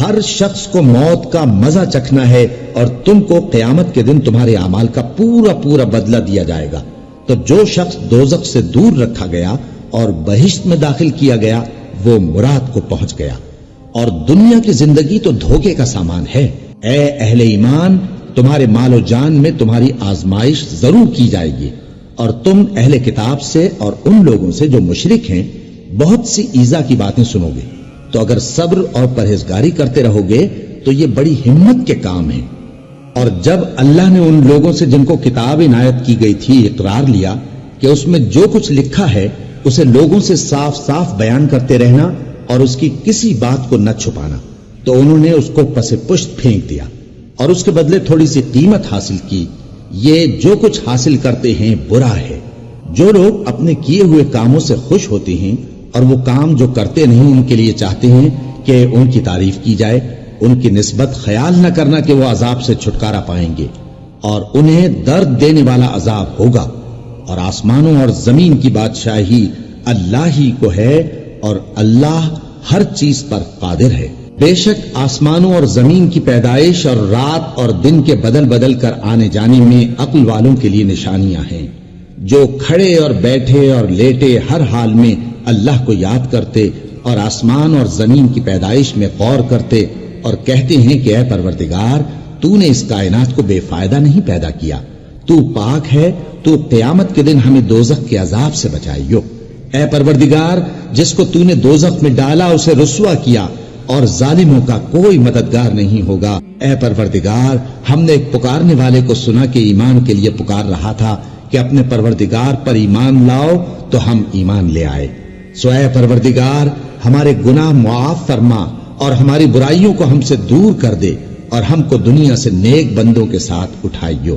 ہر شخص کو موت کا مزہ چکھنا ہے اور تم کو قیامت کے دن تمہارے اعمال کا پورا پورا بدلہ دیا جائے گا۔ تو جو شخص دوزخ سے دور رکھا گیا اور بہشت میں داخل کیا گیا وہ مراد کو پہنچ گیا۔ اور دنیا کی زندگی تو دھوکے کا سامان ہے۔ اے اہل ایمان، تمہارے مال و جان میں تمہاری آزمائش ضرور کی جائے گی، اور تم اہل کتاب سے اور ان لوگوں سے جو مشرک ہیں بہت سی ایذا کی باتیں سنو گے۔ تو اگر صبر اور پرہیزگاری کرتے رہو گے تو یہ بڑی ہمت کے کام ہیں۔ اور جب اللہ نے ان لوگوں سے جن کو کتاب عنایت کی گئی تھی اقرار لیا کہ اس میں جو کچھ لکھا ہے اسے لوگوں سے صاف صاف بیان کرتے رہنا اور اس کی کسی بات کو نہ چھپانا، تو انہوں نے اس کو پس پشت پھینک دیا اور اس کے بدلے تھوڑی سی قیمت حاصل کی۔ یہ جو کچھ حاصل کرتے ہیں برا ہے۔ جو لوگ اپنے کیے ہوئے کاموں سے خوش ہوتے ہیں اور وہ کام جو کرتے نہیں ان کے لیے چاہتے ہیں کہ ان کی تعریف کی جائے، ان کی نسبت خیال نہ کرنا کہ وہ عذاب سے چھٹکارا پائیں گے، اور انہیں درد دینے والا عذاب ہوگا۔ اور آسمانوں اور زمین کی بادشاہی اللہ ہی کو ہے، اور اللہ ہر چیز پر قادر ہے۔ بے شک آسمانوں اور زمین کی پیدائش اور رات اور دن کے بدل بدل کر آنے جانے میں عقل والوں کے لیے نشانیاں ہیں، جو کھڑے اور بیٹھے اور لیٹے ہر حال میں اللہ کو یاد کرتے اور آسمان اور زمین کی پیدائش میں غور کرتے اور کہتے ہیں کہ اے پروردگار، تو نے اس کائنات کو بے فائدہ نہیں پیدا کیا، تو پاک ہے، تو قیامت کے دن ہمیں دوزخ کے عذاب سے بچائیو۔ اے پروردگار، جس کو تو نے دوزخ میں ڈالا اسے رسوا کیا، اور ظالموں کا کوئی مددگار نہیں ہوگا۔ اے پروردگار، ہم نے ایک پکارنے والے کو سنا کہ ایمان کے لیے پکار رہا تھا کہ اپنے پروردگار پر ایمان لاؤ، تو ہم ایمان لے آئے۔ سو اے پروردگار، ہمارے گناہ معاف فرما اور ہماری برائیوں کو ہم سے دور کر دے، اور ہم کو دنیا سے نیک بندوں کے ساتھ اٹھائیو۔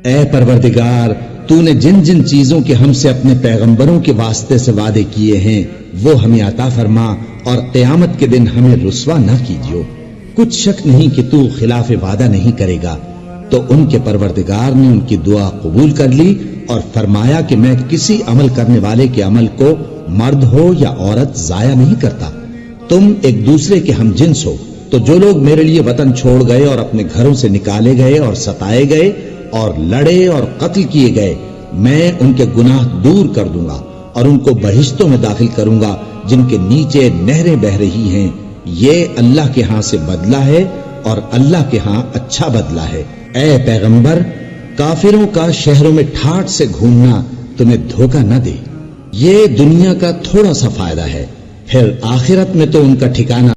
اے پروردگار، تو نے جن جن چیزوں کے ہم سے اپنے پیغمبروں کے واسطے سے وعدے کیے ہیں وہ ہمیں عطا فرما، اور قیامت کے دن ہمیں رسوا نہ کیجیو۔ کچھ شک نہیں کہ تو خلاف وعدہ نہیں کرے گا۔ تو ان کے پروردگار نے ان کی دعا قبول کر لی اور فرمایا کہ میں کسی عمل کرنے والے کے عمل کو مرد ہو یا عورت ضائع نہیں کرتا۔ تم ایک دوسرے کے ہم جنس ہو، تو جو لوگ میرے لیے وطن چھوڑ گئے اور اپنے گھروں سے نکالے گئے اور ستائے گئے اور لڑے اور قتل کیے گئے، میں ان کے گناہ دور کر دوں گا اور ان کو بہشتوں میں داخل کروں گا جن کے نیچے نہریں بہ رہی ہیں۔ یہ اللہ کے ہاں سے بدلہ ہے اور اللہ کے ہاں اچھا بدلہ ہے۔ اے پیغمبر، کافروں کا شہروں میں ٹھاٹ سے گھومنا تمہیں دھوکہ نہ دے۔ یہ دنیا کا تھوڑا سا فائدہ ہے، پھر آخرت میں تو ان کا ٹھکانہ